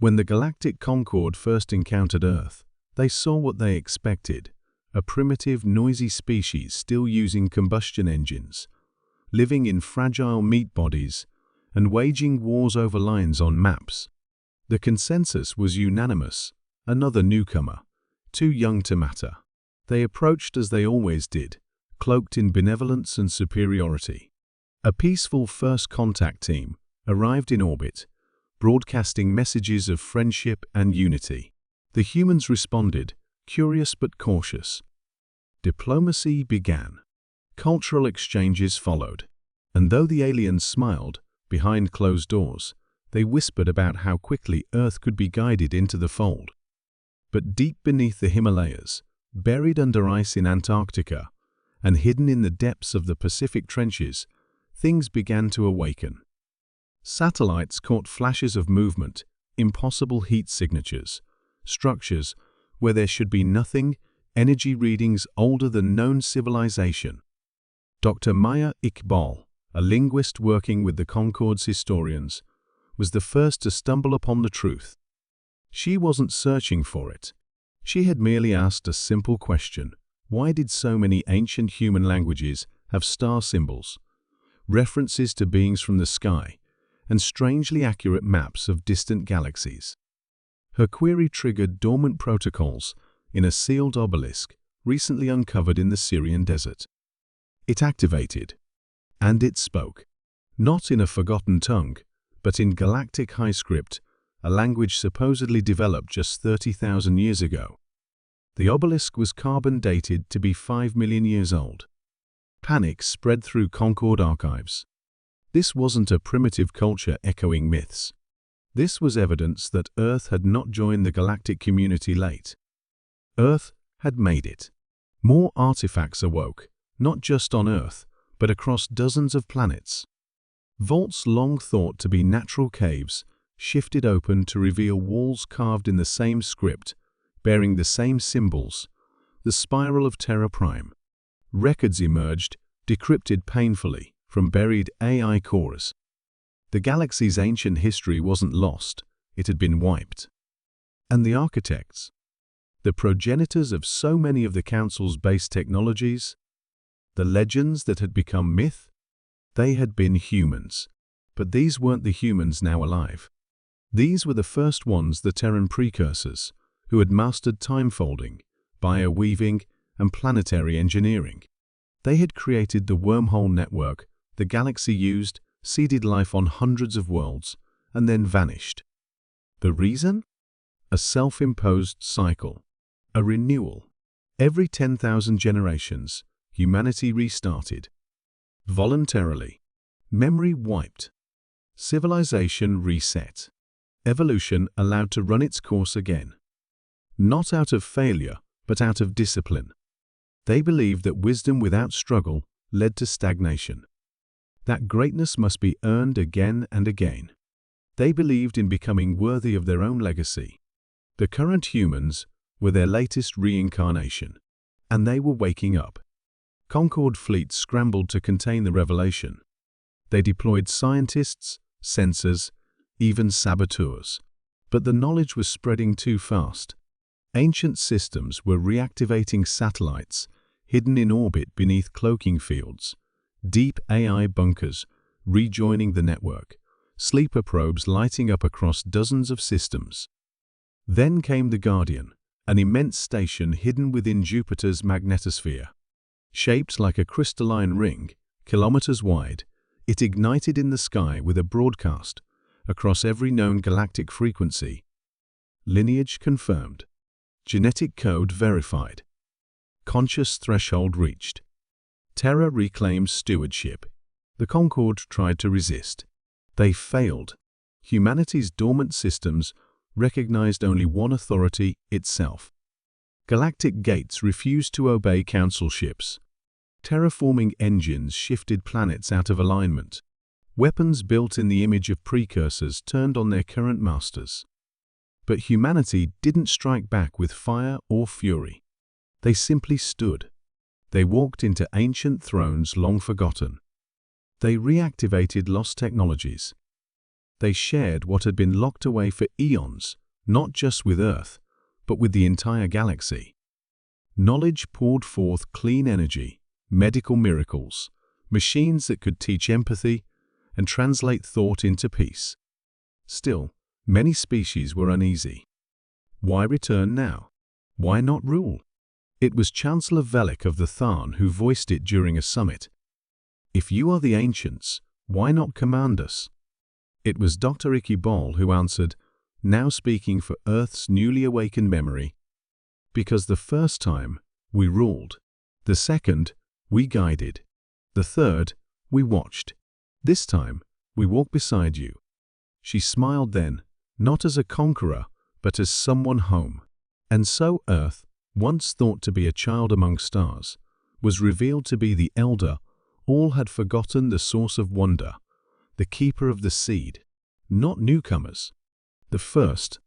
When the Galactic Concorde first encountered Earth, they saw what they expected: a primitive, noisy species still using combustion engines, living in fragile meat bodies, and waging wars over lines on maps. The consensus was unanimous: another newcomer, too young to matter. They approached as they always did, cloaked in benevolence and superiority. A peaceful first contact team arrived in orbit, broadcasting messages of friendship and unity. The humans responded, curious but cautious. Diplomacy began. Cultural exchanges followed. And though the aliens smiled, behind closed doors, they whispered about how quickly Earth could be guided into the fold. But deep beneath the Himalayas, buried under ice in Antarctica, and hidden in the depths of the Pacific trenches, things began to awaken. Satellites caught flashes of movement, impossible heat signatures, structures where there should be nothing, energy readings older than known civilization. Dr. Maya Iqbal, a linguist working with the Concorde's historians, was the first to stumble upon the truth. She wasn't searching for it. She had merely asked a simple question: why did so many ancient human languages have star symbols, references to beings from the sky, and strangely accurate maps of distant galaxies? Her query triggered dormant protocols in a sealed obelisk recently uncovered in the Syrian desert. It activated, and it spoke, not in a forgotten tongue, but in galactic high script, a language supposedly developed just 30,000 years ago. The obelisk was carbon-dated to be 5 million years old. Panic spread through Concorde archives. This wasn't a primitive culture echoing myths. This was evidence that Earth had not joined the galactic community late. Earth had made it. More artifacts awoke, not just on Earth, but across dozens of planets. Vaults long thought to be natural caves shifted open to reveal walls carved in the same script, bearing the same symbols, the spiral of Terra Prime. Records emerged, decrypted painfully, from buried AI cores. The galaxy's ancient history wasn't lost, it had been wiped. And the architects, the progenitors of so many of the Council's base technologies, the legends that had become myth, they had been humans. But these weren't the humans now alive. These were the first ones, the Terran precursors, who had mastered time-folding, bio-weaving, and planetary engineering. They had created the wormhole network the galaxy used, seeded life on hundreds of worlds, and then vanished. The reason? A self-imposed cycle. A renewal. Every 10,000 generations, humanity restarted. Voluntarily. Memory wiped. Civilization reset. Evolution allowed to run its course again. Not out of failure, but out of discipline. They believed that wisdom without struggle led to stagnation. That greatness must be earned again and again. They believed in becoming worthy of their own legacy. The current humans were their latest reincarnation, and they were waking up. Concorde fleets scrambled to contain the revelation. They deployed scientists, sensors, even saboteurs. But the knowledge was spreading too fast. Ancient systems were reactivating satellites hidden in orbit beneath cloaking fields, deep AI bunkers rejoining the network, sleeper probes lighting up across dozens of systems. Then came the Guardian, an immense station hidden within Jupiter's magnetosphere. Shaped like a crystalline ring, kilometers wide, it ignited in the sky with a broadcast across every known galactic frequency. Lineage confirmed. Genetic code verified. Conscious threshold reached. Terra reclaimed stewardship. The Concorde tried to resist. They failed. Humanity's dormant systems recognized only one authority: itself. Galactic gates refused to obey council ships. Terraforming engines shifted planets out of alignment. Weapons built in the image of precursors turned on their current masters. But humanity didn't strike back with fire or fury. They simply stood. They walked into ancient thrones long forgotten. They reactivated lost technologies. They shared what had been locked away for eons, not just with Earth, but with the entire galaxy. Knowledge poured forth clean energy, medical miracles, machines that could teach empathy and translate thought into peace. Still, many species were uneasy. Why return now? Why not rule? It was Chancellor Velik of the Tharn who voiced it during a summit. If you are the ancients, why not command us? It was Dr. Ikibol who answered, now speaking for Earth's newly awakened memory. Because the first time, we ruled. The second, we guided. The third, we watched. This time, we walk beside you. She smiled then, not as a conqueror, but as someone home. And so Earth, once thought to be a child among stars, was revealed to be the elder. All had forgotten the source of wonder, the keeper of the seed. Not newcomers. The first,